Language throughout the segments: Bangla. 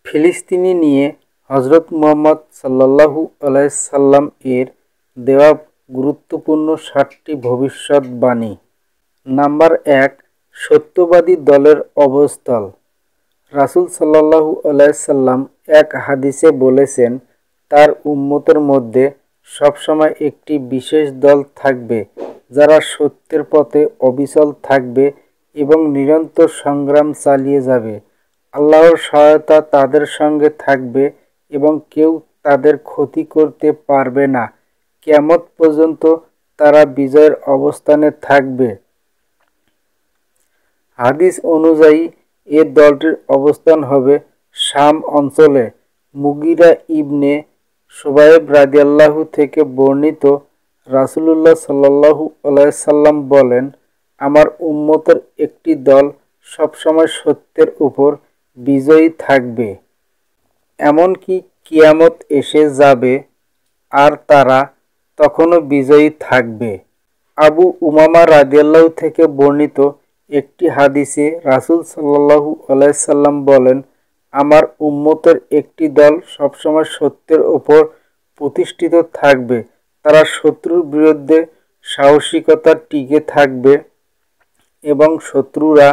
ফিলিস্তিনি নিয়ে হজরত মুহাম্মদ সাল্লাল্লাহু আলাইহি সাল্লাম এর দেওয়া গুরুত্বপূর্ণ 7টি ভবিষ্যৎবাণী। নাম্বার 1, সত্যবাদী দলের অবস্থান। রাসূল সাল্লাল্লাহু আলাইহি সাল্লাম এক হাদিসে বলেছেন, তার উম্মতের মধ্যে সবসময় একটি বিশেষ দল থাকবে যারা সত্যের পথে অবিচল থাকবে এবং নিরন্তর সংগ্রাম চালিয়ে যাবে। আল্লাহর সহায়তা তাদের সঙ্গে থাকবে এবং কেউ তাদের ক্ষতি করতে পারবে না। কিয়ামত পর্যন্ত তারা বিজয়ের অবস্থানে থাকবে। হাদিস অনুযায়ী এ দলটির অবস্থান হবে শাম অঞ্চলে। মুগিরা ইবনে শুবাইব রাদিয়াল্লাহু থেকে বর্ণিত, রাসূলুল্লাহ সাল্লাল্লাহু আলাইহি সাল্লাম বলেন, আমার উম্মতের একটি দল সবসময় সত্যের উপর বিজয়ী থাকবে, এমনকি কিয়ামত এসে যাবে আর তারা তখনও বিজয়ী থাকবে। আবু উমামা রাদিয়াল্লাহু থেকে বর্ণিত একটি হাদিসে রাসূল সাল্লাল্লাহু আলাইহি সাল্লাম বলেন, আমার উম্মতের একটি দল সবসময় সত্যের ওপর প্রতিষ্ঠিত থাকবে। তারা শত্রুর বিরুদ্ধে সাহসিকতা টিকে থাকবে এবং শত্রুরা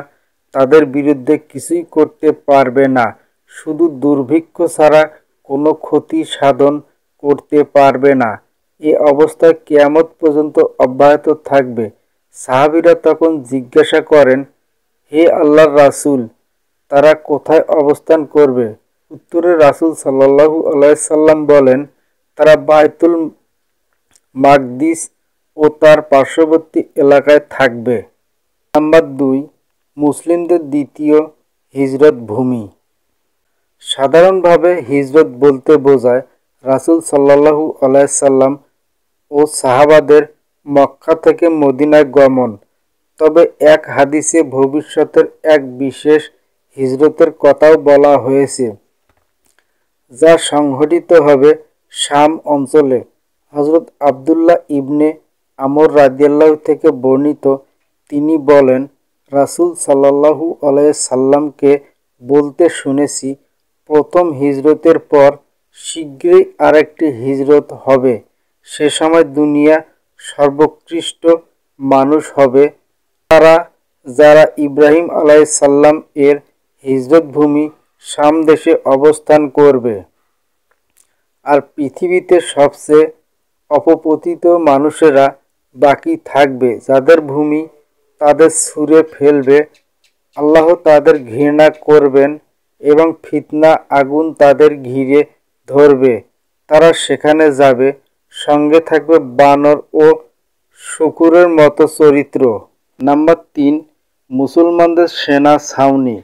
তাদের বিরুদ্ধে কিছুই করতে পারবে না। শুধু দুর্ভিক্ষ ছাড়া কোনো ক্ষতি সাধন করতে পারবে না। এ অবস্থা কিয়ামত পর্যন্ত অব্যাহত থাকবে। সাহাবীরা তখন জিজ্ঞাসা করেন, হে আল্লাহর রাসূল, তারা কোথায় অবস্থান করবে? উত্তরে রাসূল সাল্লাল্লাহু আলাইহি সাল্লাম বলেন, তারা বায়তুল মাকদিস ও তার পার্শ্ববর্তী এলাকায় থাকবে। নাম্বার 2, মুসলিমদের দ্বিতীয় হিজরত ভূমি। সাধারণভাবে হিজরত বলতে বোঝায় রাসূল সাল্লাল্লাহু আলাইহি সাল্লাম ও সাহাবাদের মক্কা থেকে মদিনায় গমন। তবে এক হাদিসে ভবিষ্যতের এক বিশেষ হিজরতের কথাও বলা হয়েছে, যা সংঘটিত হবে শাম অঞ্চলে। হযরত আব্দুল্লাহ ইবনে আমর রাদিয়াল্লাহু থেকে বর্ণিত, তিনি বলেন, রাসূল সাল্লাল্লাহু আলাইহি সাল্লামকে বলতে শুনেছি, প্রথম হিজরতের পর শীঘ্রই আরেকটি হিজরত হবে। সে সময় দুনিয়া সর্বোৎকৃষ্ট মানুষ হবে তারা, যারা ইব্রাহিম আলাইহিস সালাম এর হিজরত ভূমি শাম দেশে অবস্থান করবে। আর পৃথিবীতে সবচেয়ে অপপতিত মানুষেরা বাকি থাকবে, যাদের ভূমি তাদের ছুঁড়ে ফেলবে। আল্লাহ তাদের ঘৃণা করবেন এবং ফিতনা আগুন তাদের ঘিরে ধরবে। তারা সেখানে যাবে, সঙ্গে থাকবে বানর ও শূকরের মতো চরিত্র। নাম্বার 3, মুসলমানদের সেনা ছাউনি।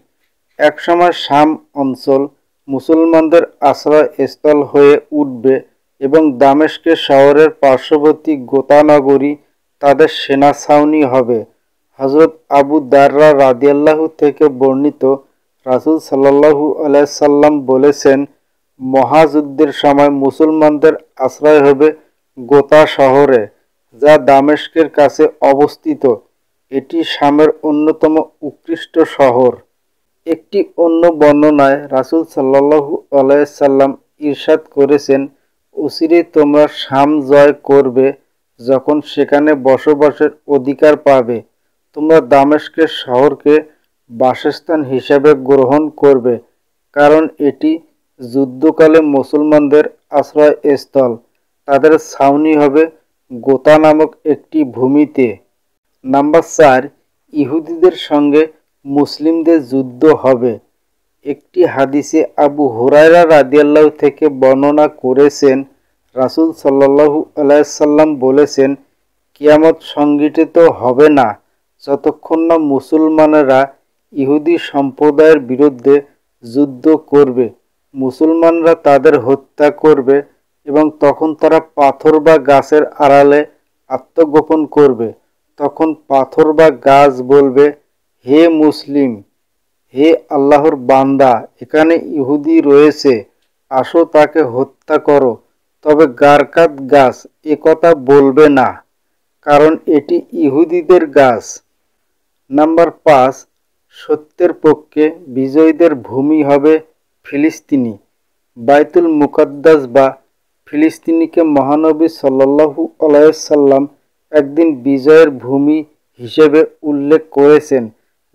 একসময় শাম অঞ্চল মুসলমানদের আশ্রয়স্থল হয়ে উঠবে এবং দামেস্কের শহরের পার্শ্ববর্তী গোতা নগরী তাদের সেনা ছাউনি হবে। হযরত আবু দাররা রাদিয়াল্লাহু থেকে বর্ণিত, রাসূল সাল্লাল্লাহু আলাইহি সাল্লাম বলেছেন, মহাযুদ্ধের সময় মুসলমানদের আশ্রয় হবে গোতা শহরে, যা দামেস্কের কাছে অবস্থিত। এটি শামের অন্যতম উৎকৃষ্ট শহর। একটি অন্য বর্ণনায় রাসূল সাল্লাল্লাহু আলাইহি সাল্লাম ইরশাদ করেছেন, অচিরেই তোমরা শাম জয় করবে। যখন সেখানে বসবাসের অধিকার পাবে, তোমরা দামেস্কের শহরকে বাসস্থান হিসেবে গ্রহণ করবে, কারণ এটি যুদ্ধকালে মুসলমানদের আশ্রয়স্থল। তাদের ছাউনি হবে গোতা নামক একটি ভূমিতে। নাম্বার 4, ইহুদিদের সঙ্গে মুসলিমদের যুদ্ধ হবে। একটি হাদিসে আবু হুরায়রা রাদিয়াল্লাহু থেকে বর্ণনা করেছেন, রাসূল সাল্লাল্লাহু আলাইহি সাল্লাম বলেছেন, কিয়ামত সংঘটিত হবে না যতক্ষণ না মুসলমানেরা ইহুদি সম্প্রদায়ের বিরুদ্ধে যুদ্ধ করবে। মুসলমানরা তাদের হত্যা করবে এবং তখন তারা পাথর বা গাছের আড়ালে আত্মগোপন করবে। তখন পাথর বা গাছ বলবে, হে মুসলিম, হে আল্লাহর বান্দা, এখানে ইহুদি রয়েছে, আসো তাকে হত্যা করো। তবে গারকাত গাছ একথা বলবে না, কারণ এটি ইহুদিদের গাছ। নাম্বার 5, সত্যের পক্ষে বিজয়ীদের ভূমি হবে ফিলিস্তিনি। বাইতুল মুকাদ্দাস বা ফিলিস্তিনিকে মহানবী সাল্লাল্লাহু আলাইহি সাল্লাম একদিন বিজয়ের ভূমি হিসেবে উল্লেখ করেছেন,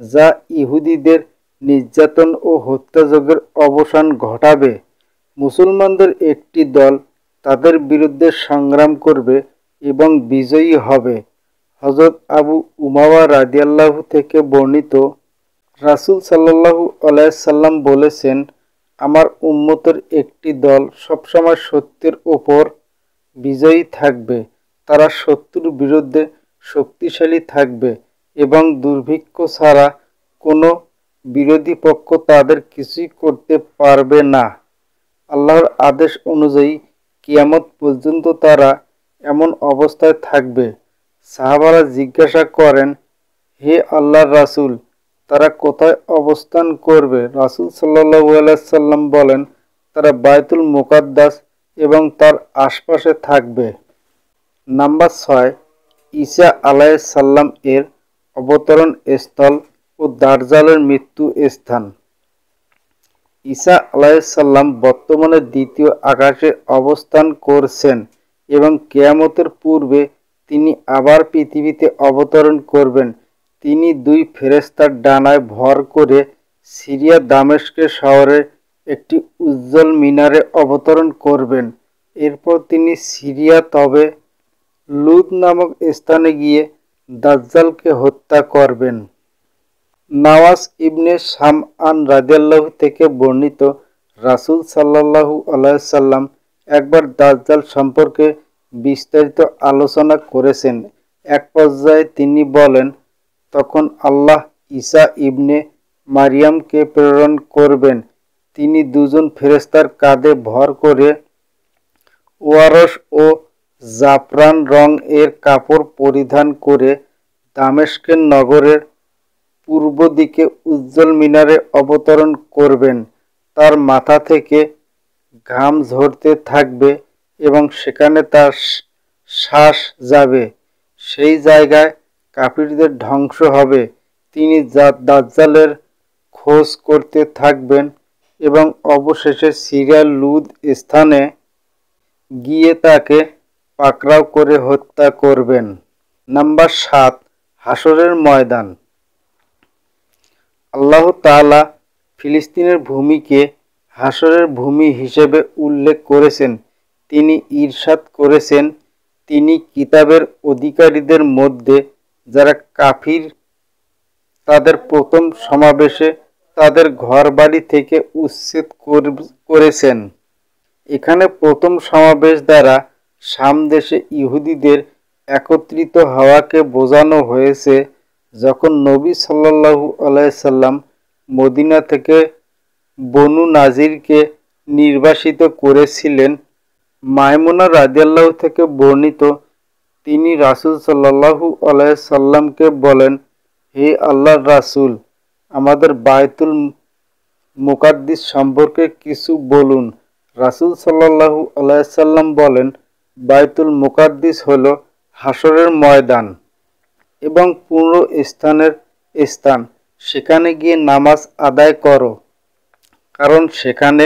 যা ইহুদিদের নির্যাতন ও হত্যাযজ্ঞের অবসান ঘটাবে। মুসলমানদের একটি দল তাদের বিরুদ্ধে সংগ্রাম করবে এবং বিজয়ী হবে। হযরত আবু উমামা রাদিয়াল্লাহু থেকে বর্ণিত, রাসূল সাল্লাল্লাহু আলাইহি সাল্লাম বলেছেন, আমার উম্মতের একটি দল সবসময় সত্যের ওপর বিজয়ী থাকবে। তারা শত্রুর বিরুদ্ধে শক্তিশালী থাকবে এবং দুর্ভিক্ষ ছাড়া কোনো বিরোধী পক্ষ তাদের কিছুই করতে পারবে না। আল্লাহর আদেশ অনুযায়ী কিয়ামত পর্যন্ত তারা এমন অবস্থায় থাকবে। সাহাবারা জিজ্ঞাসা করেন, হে আল্লাহর রাসূল, তারা কোথায় অবস্থান করবে? রাসূল সাল্লাল্লাহু আলাইহি সাল্লাম বলেন, তারা বাইতুল মুকাদ্দাস এবং তার আশপাশে থাকবে। নাম্বার 6, ঈসা আলাইহিস সালাম এর অবতরণ স্থল ও দাজ্জালের মৃত্যু স্থান। ঈসা আলাইহিস সালাম বর্তমানে দ্বিতীয় আকাশে অবস্থান করছেন এবং কিয়ামতের পূর্বে তিনি আবার পৃথিবীতে অবতরণ করবেন। তিনি দুই ফেরেশতার ডানায় ভর করে সিরিয়া দামেস্কের শহরে একটি উজ্জ্বল মিনারে অবতরণ করবেন। এরপর তিনি সিরিয়া তবে লুদ নামক স্থানে গিয়ে দাজ্জালকে হত্যা করবেন। নাওয়াস ইবনে সামআন রাদিয়াল্লাহু থেকে বর্ণিত, রাসূল সাল্লাল্লাহু আলাইহি সাল্লাম একবার দাজ্জাল সম্পর্কে বিস্তারিত আলোচনা করেছেন। এক পর্যায়ে তিনি বলেন, তখন আল্লাহ ঈসা ইবনে মারিয়ামকে প্রেরণ করবেন। তিনি দুজন ফেরেশতার কাঁধে ভর করে ওয়ারস ও জাফরান রং এর কাপড় পরিধান করে দামেস্কের নগরের পূর্ব দিকে উজ্জ্বল মিনারে অবতরণ করবেন। তার মাথা থেকে ঘাম ঝরতে থাকবে এবং সেখানে তার শ্বাস যাবে। সেই জায়গায় কাফিরদের ধ্বংস হবে। তিনি দাজ্জালের খোঁজ করতে থাকবেন এবং অবশেষে সিরিয়ার লুদ স্থানে গিয়ে তাকে পাকড়াও করে হত্যা করবেন। নাম্বার 7, হাশরের ময়দান। আল্লাহ তাআলা ফিলিস্তিনের ভূমিকে হাশরের ভূমি হিসেবে উল্লেখ করেছেন। তিনি ইরশাদ করেছেন, তিনি কিতাবের অধিকারীদের মধ্যে যারা কাফির তাদের প্রথম সমাবেশে তাদের ঘরবাড়ি থেকে উচ্ছেদ করেছেন। এখানে প্রথম সমাবেশ দ্বারা শাম দেশে ইহুদিদের একত্রিত হওয়াকে বোঝানো হয়েছে, যখন নবী সাল্লাল্লাহু আলাইহি সাল্লাম মদিনা থেকে বনু নাজিরকে নির্বাসিত করেছিলেন। মাইমুনা রাদিয়াল্লাহু থেকে বর্ণিত, তিনি রাসূল সাল্লাল্লাহু আলাইহি সাল্লামকে বলেন, হে আল্লাহর রাসূল, আমাদের বাইতুল মুকাদ্দিস সম্পর্কে কিছু বলুন। রাসূল সাল্লাল্লাহু আলাইহি সাল্লাম বলেন, বাইতুল মুকাদ্দিস হলো হাশরের ময়দান এবং পুরো স্থানের স্থান। সেখানে গিয়ে নামাজ আদায় করো, কারণ সেখানে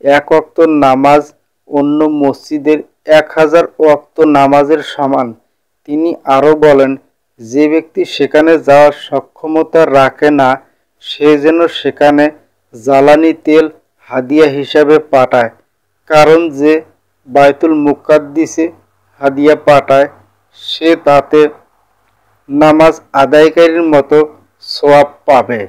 এক ওয়াক্ত নামাজ অন্য মসজিদের 1000 ওয়াক্ত নামাজের সমান। তিনি আরও বলেন, যে ব্যক্তি সেখানে যাওয়ার সক্ষমতা রাখে না, সে যেন সেখানে জ্বালানি তেল হাদিয়া হিসাবে পাঠায়, কারণ যে বাইতুল মুকাদ্দিসে হাদিয়া পাঠায় সে তাতে নামাজ আদায়কারীর মতো সওয়াব পাবে।